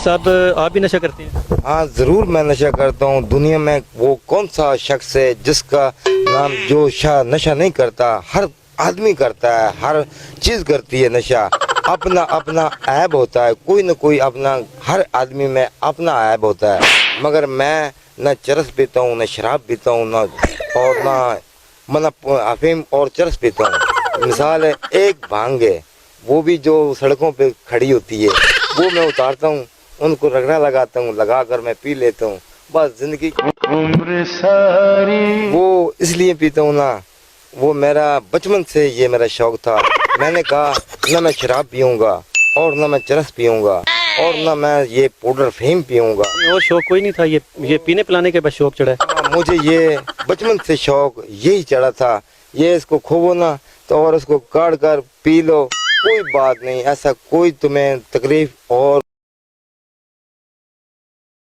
साहब आप भी नशा करते हैं? हाँ ज़रूर मैं नशा करता हूँ। दुनिया में वो कौन सा शख्स है जिसका नाम जो नशा नहीं करता? हर आदमी करता है, हर चीज़ करती है नशा। अपना अपना ऐब होता है, कोई न कोई अपना, हर आदमी में अपना ऐब होता है। मगर मैं न चरस पीता हूँ, न शराब पीता हूँ, न अफीम और चरस पीता हूँ। मिसाल है, एक भांग है, वो भी जो सड़कों पे खड़ी होती है, वो मैं उतारता हूँ, उनको रगड़ा लगाता हूँ, लगा कर मैं पी लेता हूँ। बस जिंदगी उम्र सारी वो इसलिए पीता हूँ ना, वो मेरा बचपन से ये मेरा शौक था। मैंने कहा न मैं शराब पीऊँगा और न मैं चरस पीऊँगा और न मैं ये पाउडर फेम पीऊँगा। और शौक कोई नहीं था, ये पीने पिलाने के बाद शौक चढ़ा है? मुझे ये बचपन से शौक यही चढ़ा था। ये इसको खोवो ना तो और उसको काट कर पी लो, कोई बात नहीं, ऐसा कोई तुम्हें तकलीफ और